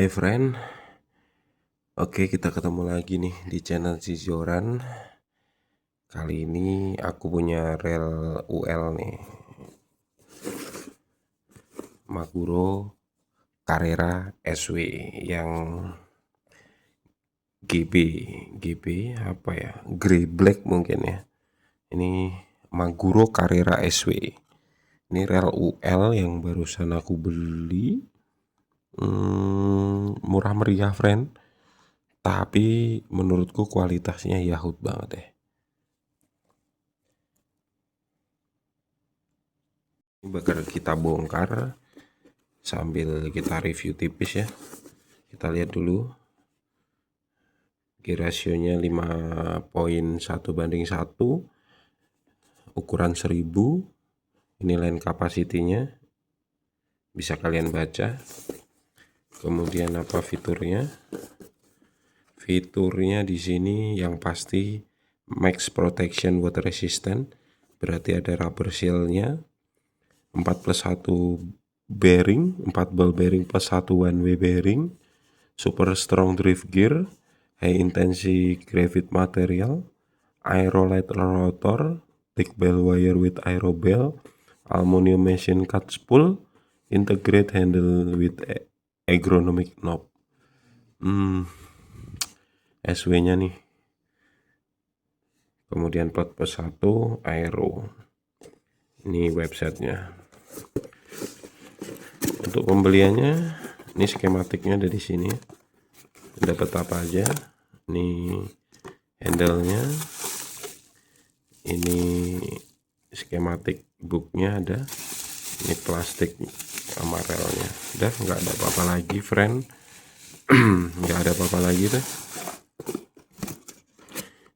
Hai friend, oke kita ketemu lagi nih di channel Zizoran. Kali ini aku punya rel UL nih, Maguro Carrera SW yang GB apa ya, grey black mungkin ya. Ini Maguro Carrera SW. Ini rel UL yang barusan aku beli, murah meriah friend. Tapi menurutku kualitasnya yahut banget ya. Ini bakal kita bongkar sambil kita review tipis ya. Kita lihat dulu. Gear rasionya 5.1:1, ukuran 1000. Ini line capacity-nya. Bisa kalian baca. Kemudian apa fiturnya? Fiturnya di sini yang pasti max protection water resistant. Berarti ada rubber seal-nya. 4+1 bearing, 4 ball bearing plus 1 one way bearing, super strong drift gear, high intensity graphite material, aerolite rotor, thick bell wire with aero bell, aluminum machine cut spool, integrate handle with ergonomic knob. SW-nya nih. Kemudian plat plus 1 aero. Ini websitenya. Untuk pembeliannya, ini skematiknya ada di sini. Dapat apa aja? Ini handle-nya. Ini skematik booknya ada. Ini plastik sama relnya. Udah nggak ada apa-apa lagi, friend. Nggak ada apa-apa lagi deh.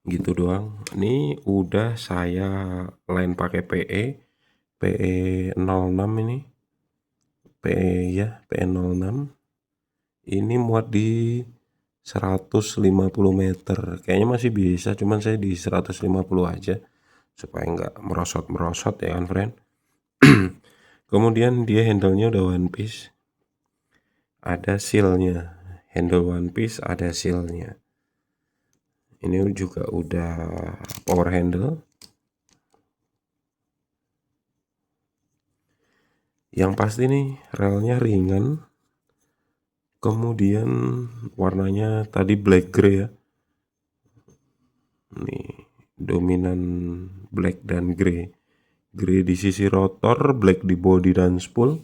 Gitu doang. Ini udah saya line pakai PE 06 ini. PE 06. Ini muat di 150 meter. Kayaknya masih bisa, cuman saya di 150 aja supaya nggak merosot ya kan, friend. Kemudian dia handle-nya udah one piece. Ada seal-nya. Handle one piece ada seal-nya. Ini juga udah power handle. Yang pasti nih relnya ringan. Kemudian warnanya tadi black grey ya. Nih dominan black dan grey. Grey di sisi rotor, black di body dan spool.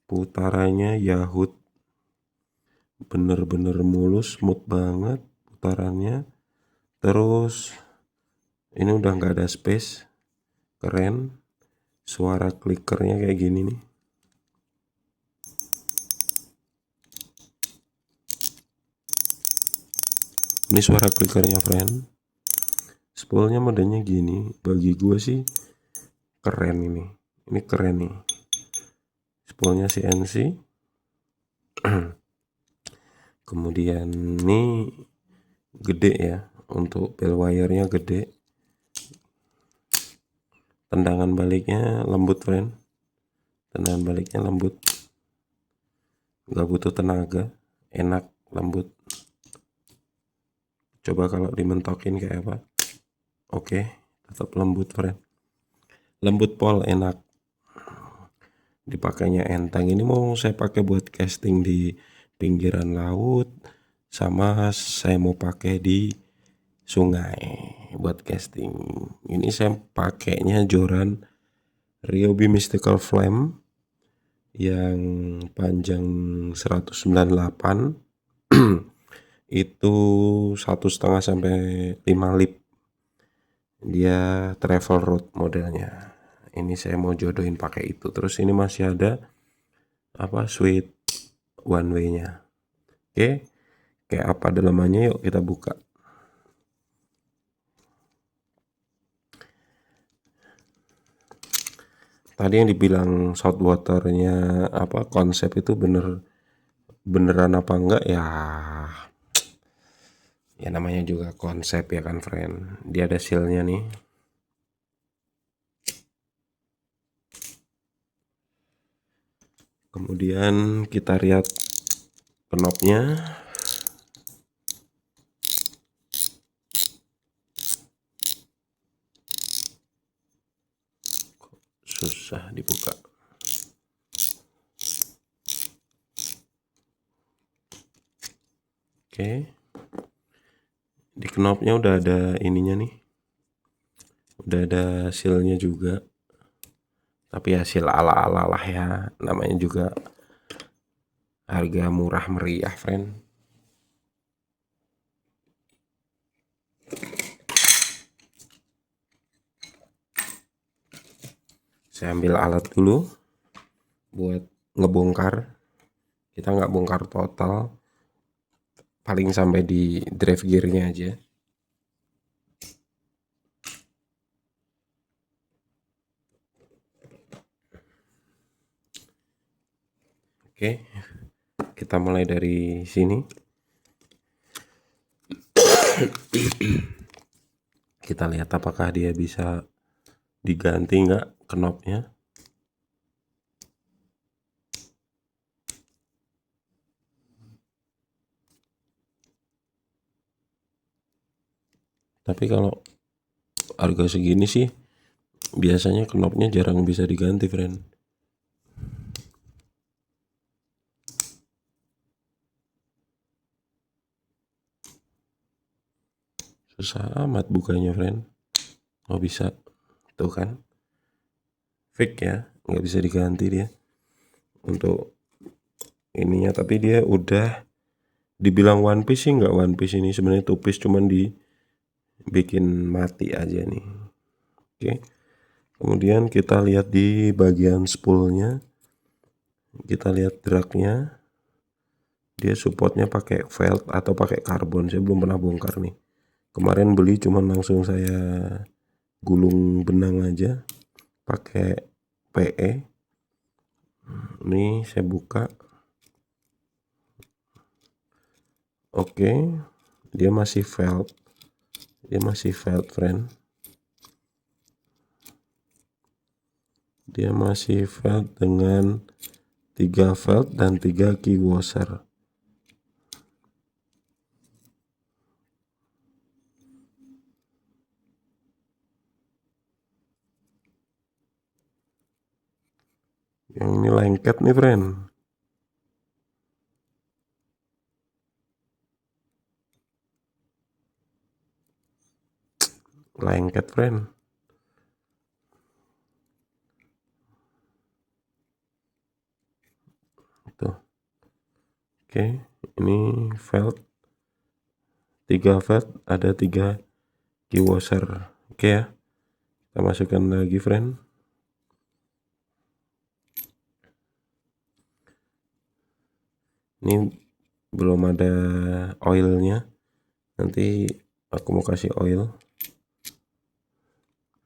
Putarannya yahut. Bener-bener mulus, smooth banget putarannya. Terus ini udah nggak ada space. Keren. Suara klikernya kayak gini nih. Ini suara klikernya, friend. Spoolnya modelnya gini. Bagi gue sih keren ini. Ini keren nih. Spoolnya CNC. Kemudian ini gede ya. Untuk bell wire-nya gede. Tendangan baliknya lembut, friend. Tendangan baliknya lembut. Gak butuh tenaga. Enak, lembut. Coba kalau dimentokin kayak apa. Oke, tetap lembut, friend. Lembut pol, enak. Dipakainya enteng. Ini mau saya pakai buat casting di pinggiran laut. Sama saya mau pakai di sungai buat casting. Ini saya pakainya joran Ryobi Mystical Flame yang panjang 198. Itu 1,5 sampai 5 lip. Dia travel road modelnya. Ini saya mau jodohin pakai itu. Terus ini masih ada apa sweet one way-nya. Oke. Kayak apa dalamannya, yuk kita buka. Tadi yang dibilang saltwater-nya apa konsep itu beneran apa enggak ya? Ya namanya juga konsep ya kan, friend. Dia ada seal-nya nih. Kemudian kita lihat knopnya. Susah dibuka. Oke. Di knopnya udah ada ininya nih. Udah ada sealnya juga. Tapi hasil ala-ala lah ya. Namanya juga harga murah meriah, friend. Saya ambil alat dulu buat ngebongkar. Kita nggak bongkar total, paling sampai di drive gearnya aja. Oke, kita mulai dari sini. Kita lihat apakah dia bisa diganti nggak knopnya. Tapi kalau harga segini sih biasanya knopnya jarang bisa diganti, friend. Susah amat bukanya, friend. Oh bisa, tuh kan, fake ya, nggak bisa diganti dia untuk ininya. Tapi dia udah dibilang one piece sih nggak one piece, ini sebenarnya two piece, cuman dibikin mati aja nih. Oke, kemudian kita lihat di bagian spoolnya, kita lihat dragnya. Dia supportnya pakai felt atau pakai karbon. Saya belum pernah bongkar nih. Kemarin beli cuman langsung saya gulung benang aja pakai PE. Ini saya buka. Oke, dia masih felt. Dia masih felt, friend. Dia masih felt dengan 3 felt dan 3 key washer. Yang ini lengket nih, friend. Lengket, friend. Tuh. Oke, ini felt 3 felt, ada 3 key washer. Oke ya. Kita masukkan lagi, friend. Ini belum ada oilnya. Nanti aku mau kasih oil.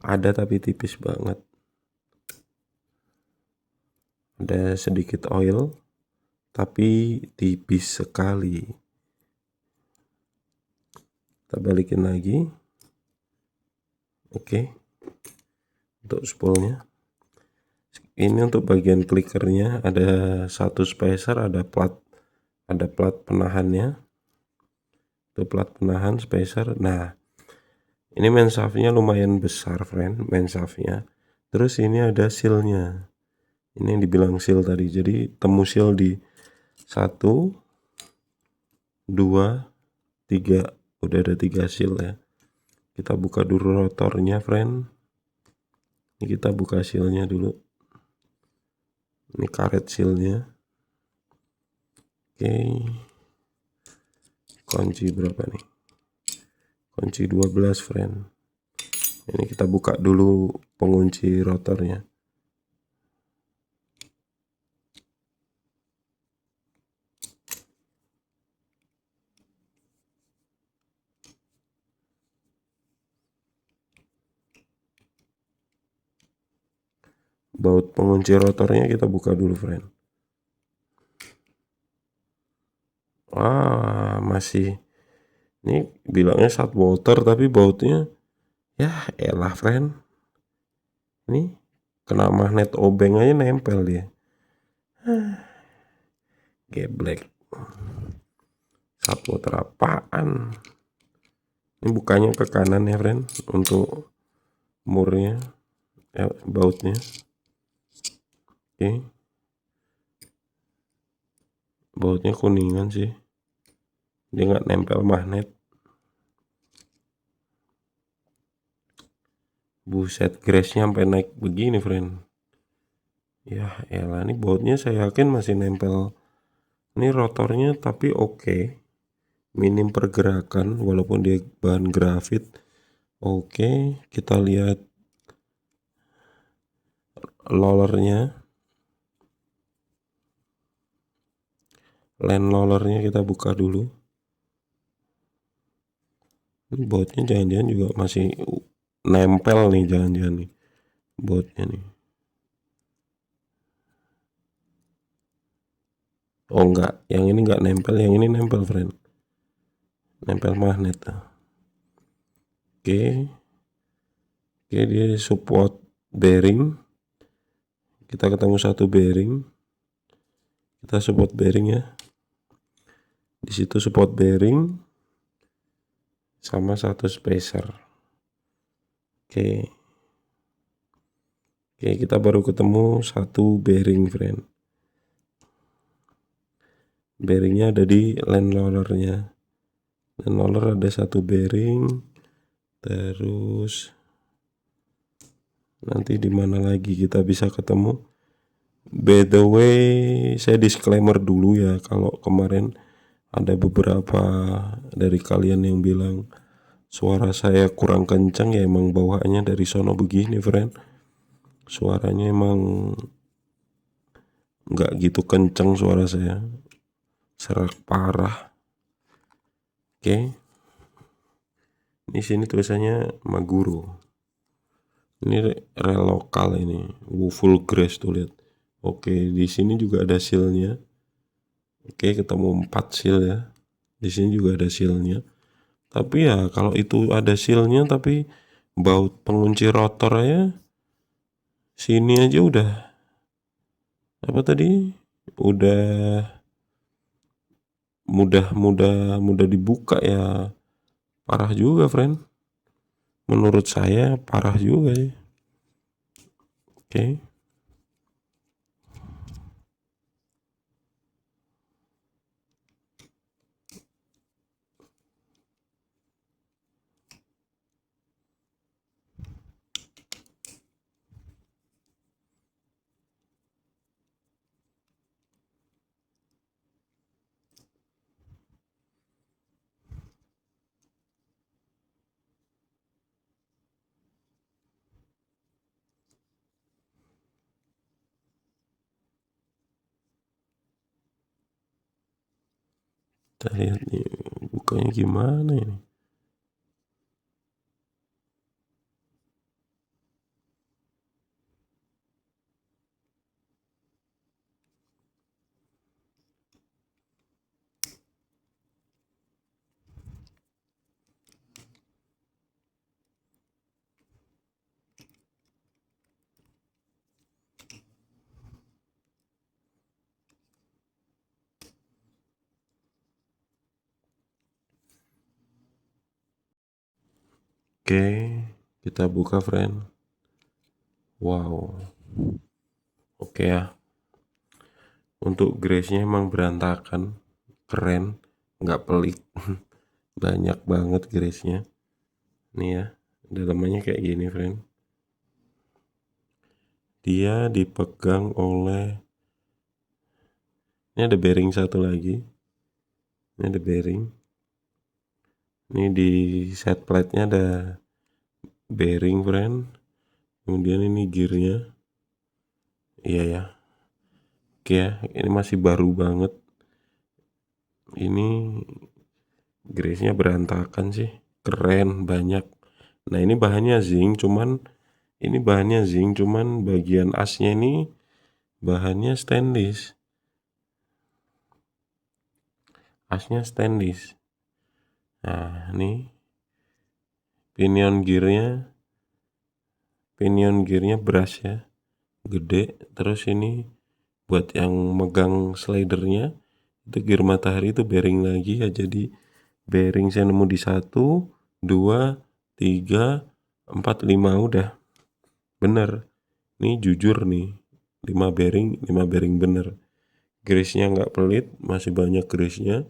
Ada tapi tipis banget. Ada sedikit oil tapi tipis sekali. Kita balikin lagi. Oke. Untuk spoolnya. Ini untuk bagian clickernya ada satu spacer, ada plat penahannya. Itu plat penahan spacer. Nah, ini main shaftnya lumayan besar, friend, main shaftnya. Terus ini ada sealnya. Ini yang dibilang seal tadi. Jadi temu seal di 1, 2, 3. Udah ada 3 seal ya. Kita buka dulu rotornya, friend. Ini kita buka sealnya dulu. Ini karet sealnya. Oke. Kunci berapa nih? Kunci 12, friend. Ini kita buka dulu pengunci rotornya. Baut pengunci rotornya kita buka dulu, friend. Masih. Ini bilangnya shot water tapi bautnya ya elah, friend. Ini kena magnet obeng aja nempel dia. Geblek. Subwoofer apaan? Ini bukanya ke kanan ya friend, untuk murnya, bautnya. Oke. Bautnya kuningan sih, dia nggak nempel magnet. Buset, grace-nya sampai naik begini friend. Ya elah, ini bautnya saya yakin masih nempel. Ini rotornya tapi oke. Minim pergerakan walaupun dia bahan grafit. Oke, kita lihat rollernya. Land rollernya kita buka dulu. Ini bautnya jangan-jangan juga masih nempel nih, jangan-jangan nih bautnya nih. Oh enggak, yang ini enggak nempel, yang ini nempel friend. Nempel magnet. Oke, dia support bearing. Kita ketemu satu bearing. Kita support bearing ya. Di situ support bearing sama satu spacer. Oke, kita baru ketemu satu bearing friend. Bearingnya ada di land rollernya. Land roller ada satu bearing. Terus nanti di mana lagi kita bisa ketemu? By the way, saya disclaimer dulu ya, kalau kemarin ada beberapa dari kalian yang bilang suara saya kurang kencang, ya emang bawaannya dari sono begini friend. Suaranya emang nggak gitu kencang suara saya, serak parah. Oke. Di sini tulisannya Maguro. Ini rel lokal ini, full grass tuh lihat. Oke, di sini juga ada sealnya. Oke, ketemu 4 seal ya. Di sini juga ada sealnya. Tapi ya kalau itu ada sealnya tapi baut pengunci rotor aja sini aja udah apa tadi? Udah mudah dibuka ya. Parah juga, friend. Menurut saya parah juga ya. Oke. Kita lihat nih bukanya gimana ini. Oke, kita buka friend. Wow. Oke ya. Untuk grace-nya emang berantakan. Keren, nggak pelik. Banyak banget grace-nya. Nih ya, dalamannya kayak gini friend. Dia dipegang oleh, ini ada bearing satu lagi. Ini ada bearing. Ini di set plate-nya ada bearing friend. Kemudian ini gearnya. Iya ya. Oke ya, ini masih baru banget. Ini grace-nya berantakan sih. Keren, banyak. Nah ini bahannya zinc, cuman bagian asnya ini bahannya stainless. Asnya stainless. Nah ini pinion gearnya brass ya, gede. Terus ini buat yang megang slidernya Itu gear matahari itu bearing lagi ya, jadi bearing saya nemu di 1, 2, 3, 4, 5 udah bener. Ini jujur nih, 5 bearing bener. Grease-nya nggak pelit, masih banyak grease-nya.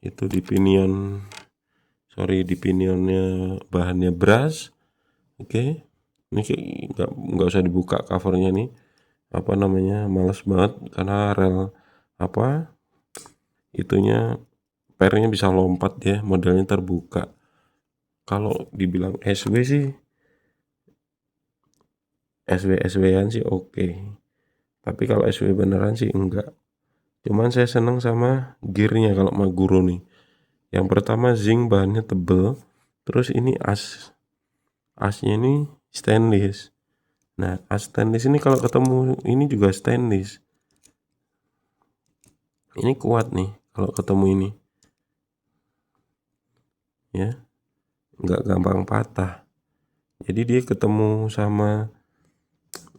Itu di pinionnya bahannya brass. Oke. Ini nggak usah dibuka covernya nih. Males banget karena rel itunya pernya bisa lompat ya, modelnya terbuka. Kalau dibilang SW sih, SW-an sih oke. Tapi kalau SW beneran sih enggak. Cuman saya seneng sama gearnya kalau Maguro nih. Yang pertama zinc, bahannya tebel. Terus ini asnya ini stainless. Nah, as stainless ini kalau ketemu ini juga stainless. Ini kuat nih kalau ketemu ini. Ya, nggak gampang patah. Jadi dia ketemu sama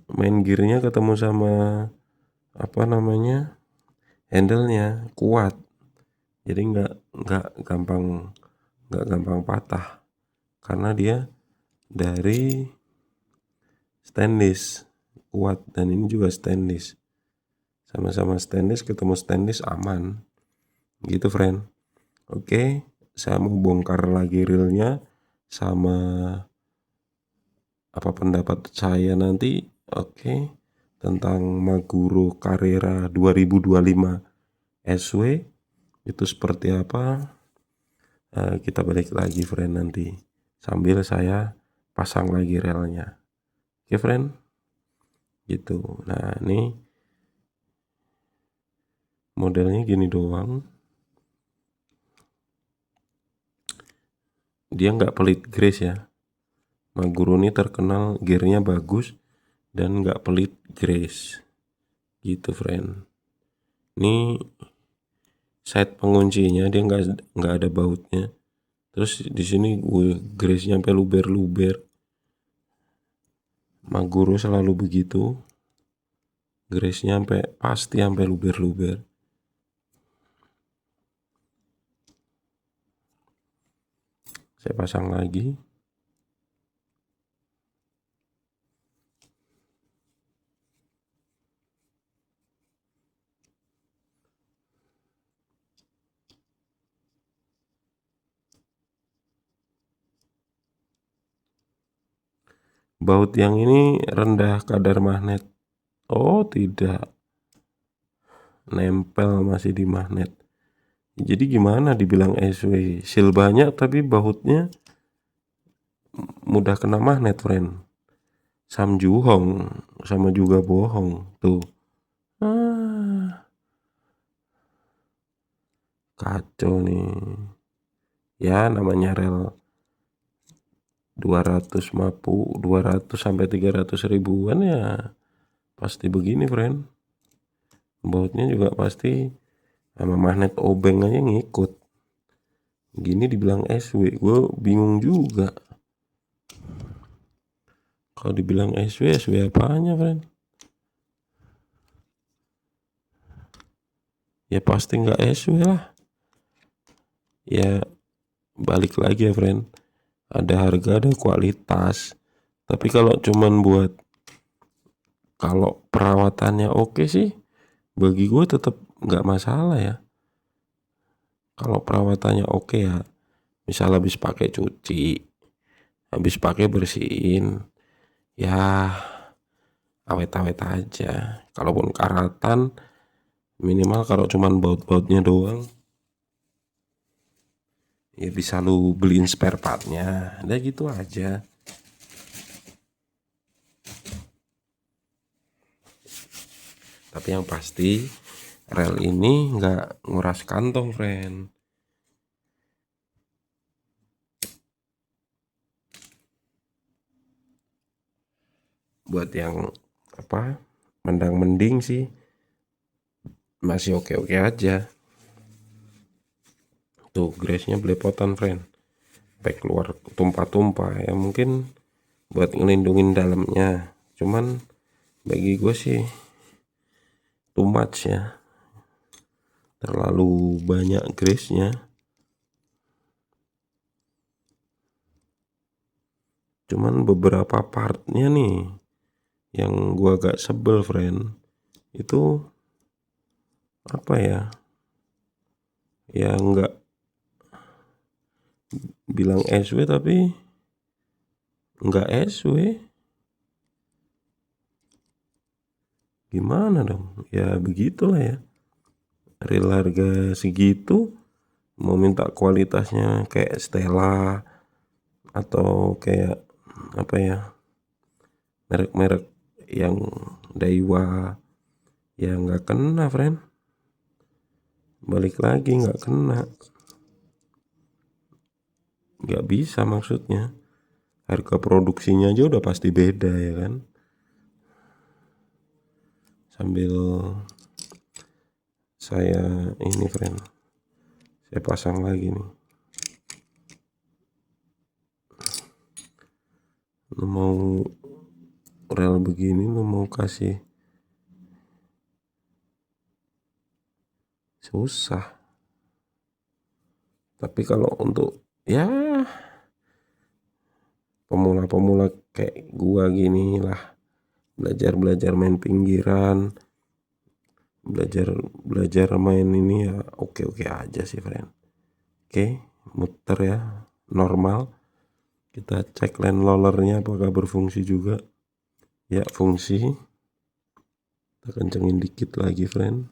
main gearnya, ketemu sama handle-nya kuat. Jadi nggak gampang patah karena dia dari stainless, kuat, dan ini juga stainless. Sama-sama stainless, ketemu stainless aman. Gitu, friend. Oke, saya mau bongkar lagi reelnya sama apa pendapat saya nanti. Oke, tentang Maguro Carrera 2025 SW itu seperti apa. Kita balik lagi, friend, nanti sambil saya pasang lagi relnya. Oke, friend, gitu. Nah, ini modelnya gini doang. Dia nggak pelit grease ya. Maguro ini terkenal gearnya bagus dan nggak pelit grease. Gitu, friend. Ini side penguncinya dia nggak ada bautnya. Terus di sini gue grease-nya sampai luber-luber. Maguro selalu begitu. Grease-nya pasti sampai luber-luber. Saya pasang lagi. Baut yang ini rendah kadar magnet. Oh, tidak. Nempel masih di magnet. Jadi gimana dibilang SW? Seal banyak tapi bautnya mudah kena magnet, friend. Samjuhong sama juga bohong. Tuh. Kacau nih. Ya, namanya rel 200 sampai 300 ribuan ya pasti begini, friend. Bautnya juga pasti sama magnet obeng aja ngikut. Gini dibilang SW, gue bingung juga. Kalau dibilang SW apanya, friend? Ya pasti nggak SW lah. Ya balik lagi ya, friend. Ada harga, ada kualitas. Tapi kalau perawatannya oke sih, bagi gue tetap nggak masalah ya. Kalau perawatannya oke ya, misal habis pakai cuci, habis pakai bersihin, ya awet-awet aja. Kalaupun karatan, minimal kalau cuman baut-bautnya doang, ya bisa lu beliin spare partnya. Udah gitu aja. Tapi yang pasti rel ini nggak nguras kantong, friend. Buat yang mendang-mending sih masih oke-oke aja. Tuh grease-nya belepotan, friend. Sampai keluar tumpah-tumpah ya, mungkin buat ngelindungin dalamnya. Cuman bagi gue sih too much ya. terlalu banyak grease-nya. Cuman beberapa partnya nih yang gua agak sebel, friend. Itu apa ya? Ya nggak bilang SW tapi nggak SW. Gimana dong? Ya begitulah ya. Real harga segitu mau minta kualitasnya kayak Stella atau kayak apa ya, merek-merek yang Daiwa, ya nggak kena, friend. Balik lagi nggak kena, nggak bisa maksudnya. Harga produksinya aja udah pasti beda ya kan. Sambil saya ini, friend, saya pasang lagi nih. Lu mau rel begini, lu mau kasih, susah. Tapi kalau untuk ya pemula-pemula kayak gua gini lah, belajar main pinggiran, belajar main ini, ya oke aja sih, friend. Oke, muter ya, normal. Kita cek land rollernya apakah berfungsi juga. Ya, fungsi. Kita kencengin dikit lagi, friend.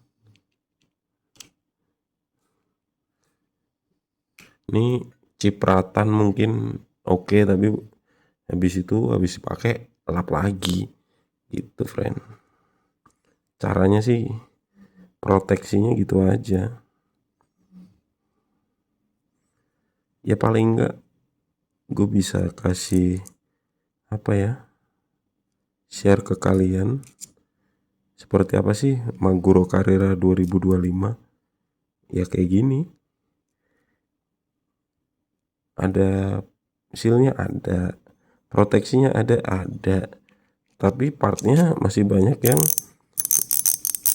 Ini cipratan mungkin oke, tapi habis dipakai lap lagi gitu, friend. Caranya sih proteksinya gitu aja. Ya paling enggak gue bisa kasih apa ya, share ke kalian seperti apa sih Maguro Carrera 2025. Ya kayak gini, ada sealnya, ada proteksinya, ada, tapi partnya masih banyak yang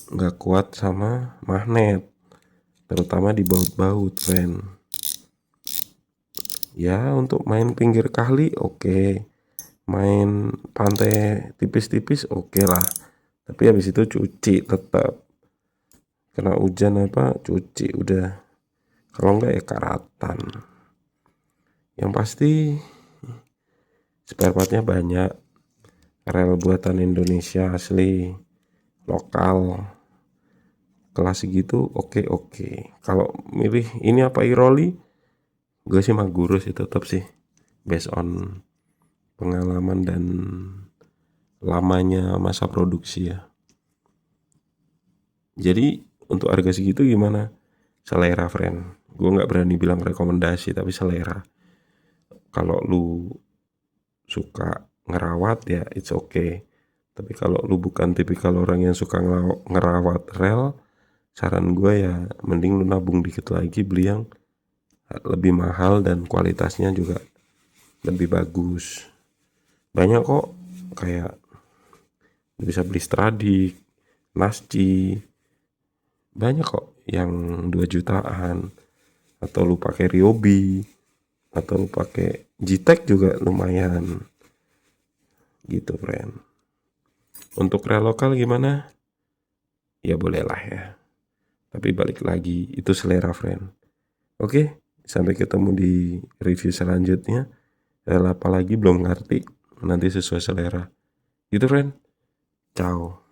nggak kuat sama magnet, terutama di baut-baut, friend. Ya untuk main pinggir kali oke, main pantai tipis-tipis oke lah, tapi habis itu cuci, tetap kena hujan apa cuci udah, kalau enggak ya karatan. Yang pasti spare partnya banyak, rel buatan Indonesia asli, lokal, kelas segitu oke. Kalau milih ini apa Iroli, gue sih Maguro sih tetap sih, based on pengalaman dan lamanya masa produksi ya. Jadi untuk harga segitu gimana? Selera, friend. Gue nggak berani bilang rekomendasi, tapi selera. Kalau lu suka ngerawat ya it's okay. Tapi kalau lu bukan tipikal orang yang suka ngerawat rel, saran gue ya mending lu nabung dikit lagi, beli yang lebih mahal dan kualitasnya juga lebih bagus. Banyak kok, kayak bisa beli Stradik, Nasci, banyak kok yang 2 jutaan. Atau lu pakai Ryobi, atau lu pakai G-Tech juga lumayan gitu, friend. Untuk rel lokal gimana? Ya boleh lah ya, tapi balik lagi itu selera, friend. Oke, sampai ketemu di review selanjutnya. Rel apa lagi belum ngerti, nanti sesuai selera gitu, friend. Ciao.